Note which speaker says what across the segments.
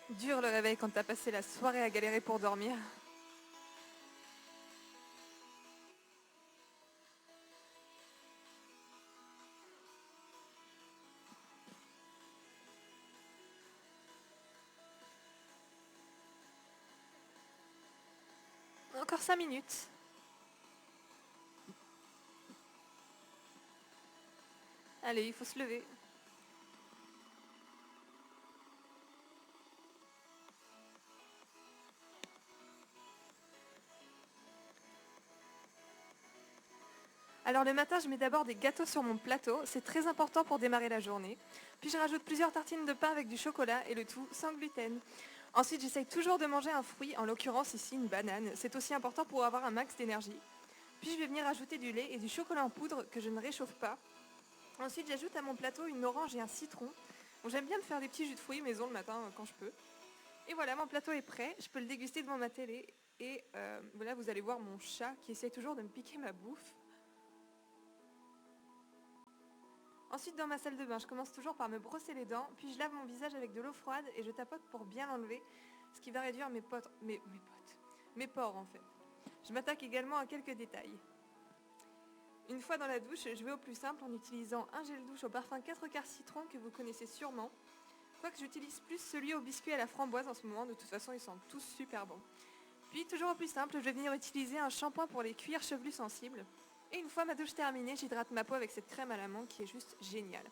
Speaker 1: Dur le réveil quand t'as passé la soirée à galérer pour dormir. Encore 5 minutes. Allez, il faut se lever. Alors le matin, je mets d'abord des gâteaux sur mon plateau, c'est très important pour démarrer la journée. Puis je rajoute plusieurs tartines de pain avec du chocolat et le tout sans gluten. Ensuite, j'essaye toujours de manger un fruit, en l'occurrence ici une banane. C'est aussi important pour avoir un max d'énergie. Puis je vais venir ajouter du lait et du chocolat en poudre que je ne réchauffe pas. Ensuite, j'ajoute à mon plateau une orange et un citron. Bon, j'aime bien me faire des petits jus de fruits maison le matin quand je peux. Et voilà, mon plateau est prêt. Je peux le déguster devant ma télé. Et voilà, vous allez voir mon chat qui essaie toujours de me piquer ma bouffe. Ensuite, dans ma salle de bain, je commence toujours par me brosser les dents, puis je lave mon visage avec de l'eau froide et je tapote pour bien l'enlever, ce qui va réduire mes pores en fait. Je m'attaque également à quelques détails. Une fois dans la douche, je vais au plus simple en utilisant un gel douche au parfum 4 quarts citron que vous connaissez sûrement. Quoique j'utilise plus celui au biscuit à la framboise en ce moment, de toute façon ils sentent tous super bons. Puis toujours au plus simple, je vais venir utiliser un shampoing pour les cuirs chevelus sensibles. Et une fois ma douche terminée, j'hydrate ma peau avec cette crème à l'amande qui est juste géniale.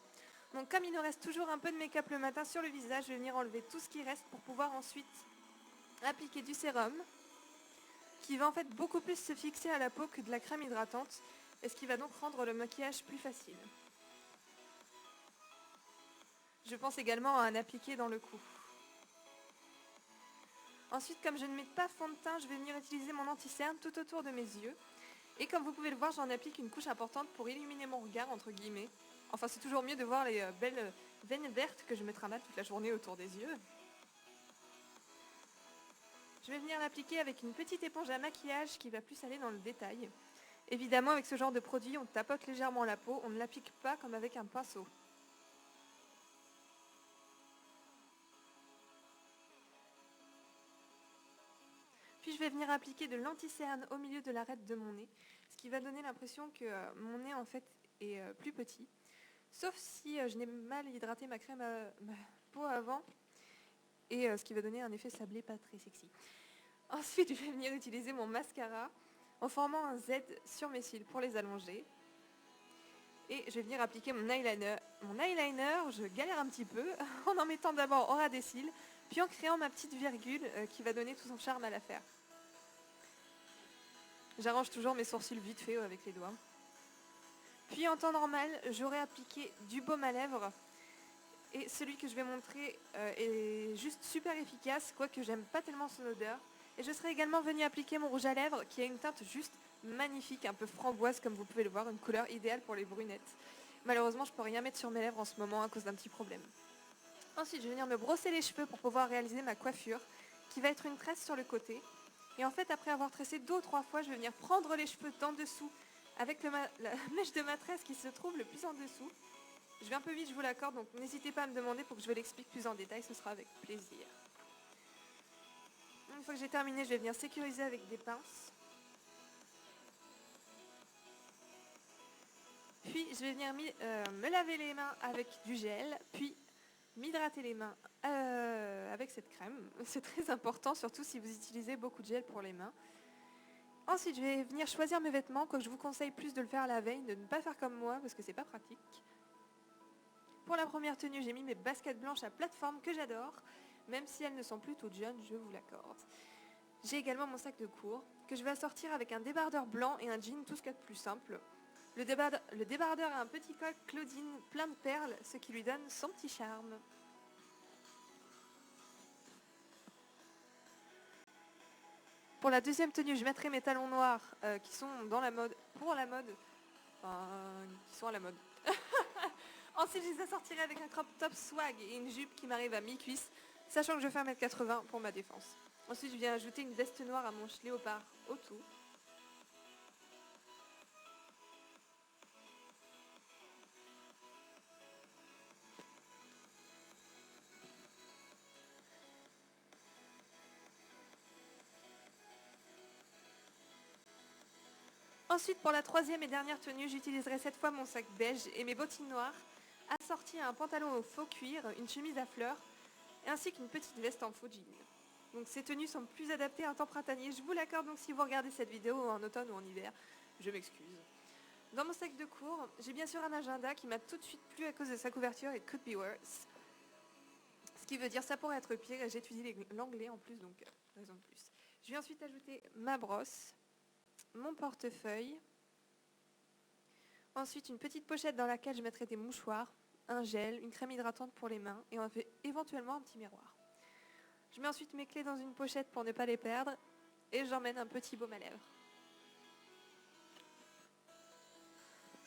Speaker 1: Donc comme il nous reste toujours un peu de make-up le matin sur le visage, je vais venir enlever tout ce qui reste pour pouvoir ensuite appliquer du sérum qui va en fait beaucoup plus se fixer à la peau que de la crème hydratante et ce qui va donc rendre le maquillage plus facile. Je pense également à en appliquer dans le cou. Ensuite, comme je ne mets pas fond de teint, je vais venir utiliser mon anti-cerne tout autour de mes yeux. Et comme vous pouvez le voir, j'en applique une couche importante pour illuminer mon regard, entre guillemets. Enfin, c'est toujours mieux de voir les belles veines vertes que je me trimballe toute la journée autour des yeux. Je vais venir l'appliquer avec une petite éponge à maquillage qui va plus aller dans le détail. Évidemment, avec ce genre de produit, on tapote légèrement la peau, on ne l'applique pas comme avec un pinceau. Puis je vais venir appliquer de l'anti-cerne au milieu de l'arête de mon nez, ce qui va donner l'impression que mon nez en fait est plus petit. Sauf si je n'ai mal hydraté ma crème à ma peau avant, et ce qui va donner un effet sablé pas très sexy. Ensuite, je vais venir utiliser mon mascara en formant un Z sur mes cils pour les allonger. Et je vais venir appliquer mon eyeliner. Mon eyeliner, je galère un petit peu en mettant d'abord au ras des cils, puis en créant ma petite virgule qui va donner tout son charme à l'affaire. J'arrange toujours mes sourcils vite fait avec les doigts. Puis en temps normal, j'aurai appliqué du baume à lèvres. Et celui que je vais montrer est juste super efficace, quoique j'aime pas tellement son odeur. Et je serai également venue appliquer mon rouge à lèvres qui a une teinte juste magnifique, un peu framboise comme vous pouvez le voir, une couleur idéale pour les brunettes. Malheureusement, je peux rien mettre sur mes lèvres en ce moment à cause d'un petit problème. Ensuite, je vais venir me brosser les cheveux pour pouvoir réaliser ma coiffure, qui va être une tresse sur le côté. Et en fait, après avoir tressé 2 ou 3 fois, je vais venir prendre les cheveux d'en dessous avec la mèche de ma tresse qui se trouve le plus en dessous. Je vais un peu vite, je vous l'accorde, donc n'hésitez pas à me demander pour que je vous l'explique plus en détail, ce sera avec plaisir. Une fois que j'ai terminé, je vais venir sécuriser avec des pinces. Puis je vais venir me laver les mains avec du gel, puis m'hydrater les mains avec cette crème. C'est très important, surtout si vous utilisez beaucoup de gel pour les mains. Ensuite, je vais venir choisir mes vêtements, quoique je vous conseille plus de le faire la veille, de ne pas faire comme moi, parce que c'est pas pratique. Pour la première tenue, j'ai mis mes baskets blanches à plateforme que j'adore, même si elles ne sont plus toutes jeunes, je vous l'accorde. J'ai également mon sac de cours, que je vais assortir avec un débardeur blanc et un jean tout ce qu'il y a de plus simple. Le débardeur a un petit col Claudine plein de perles, ce qui lui donne son petit charme. Pour la deuxième tenue, je mettrai mes talons noirs qui sont dans la mode, pour la mode, enfin, qui sont à la mode. Ensuite, je les assortirai avec un crop top swag et une jupe qui m'arrive à mi-cuisse, sachant que je fais 1m80 pour ma défense. Ensuite, je viens ajouter une veste noire à mon léopard autour. Ensuite, pour la troisième et dernière tenue, j'utiliserai cette fois mon sac beige et mes bottines noires, assorties à un pantalon au faux cuir, une chemise à fleurs, ainsi qu'une petite veste en faux jean. Donc ces tenues sont plus adaptées à un temps printanier, je vous l'accorde, donc si vous regardez cette vidéo en automne ou en hiver, je m'excuse. Dans mon sac de cours, j'ai bien sûr un agenda qui m'a tout de suite plu à cause de sa couverture et could be worse. Ce qui veut dire ça pourrait être pire, et j'étudie l'anglais en plus, donc raison de plus. Je vais ensuite ajouter ma brosse, mon portefeuille, ensuite une petite pochette dans laquelle je mettrai des mouchoirs, un gel, une crème hydratante pour les mains et éventuellement un petit miroir. Je mets ensuite mes clés dans une pochette pour ne pas les perdre et j'emmène un petit baume à lèvres.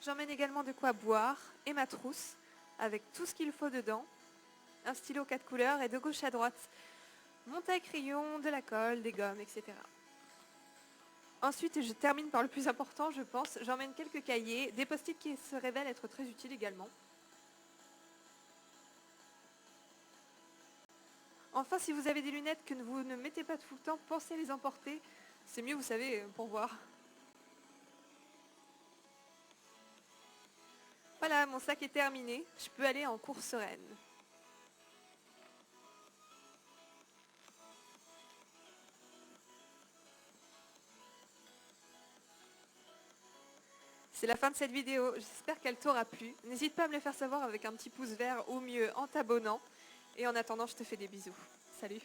Speaker 1: J'emmène également de quoi boire et ma trousse avec tout ce qu'il faut dedans, un stylo 4 couleurs et de gauche à droite, mon taille-crayon, de la colle, des gommes, etc. Ensuite, et je termine par le plus important, je pense, j'emmène quelques cahiers, des post-it qui se révèlent être très utiles également. Enfin, si vous avez des lunettes que vous ne mettez pas tout le temps, pensez à les emporter. C'est mieux, vous savez, pour voir. Voilà, mon sac est terminé. Je peux aller en cours sereine. C'est la fin de cette vidéo, j'espère qu'elle t'aura plu. N'hésite pas à me le faire savoir avec un petit pouce vert ou mieux en t'abonnant. Et en attendant, je te fais des bisous. Salut!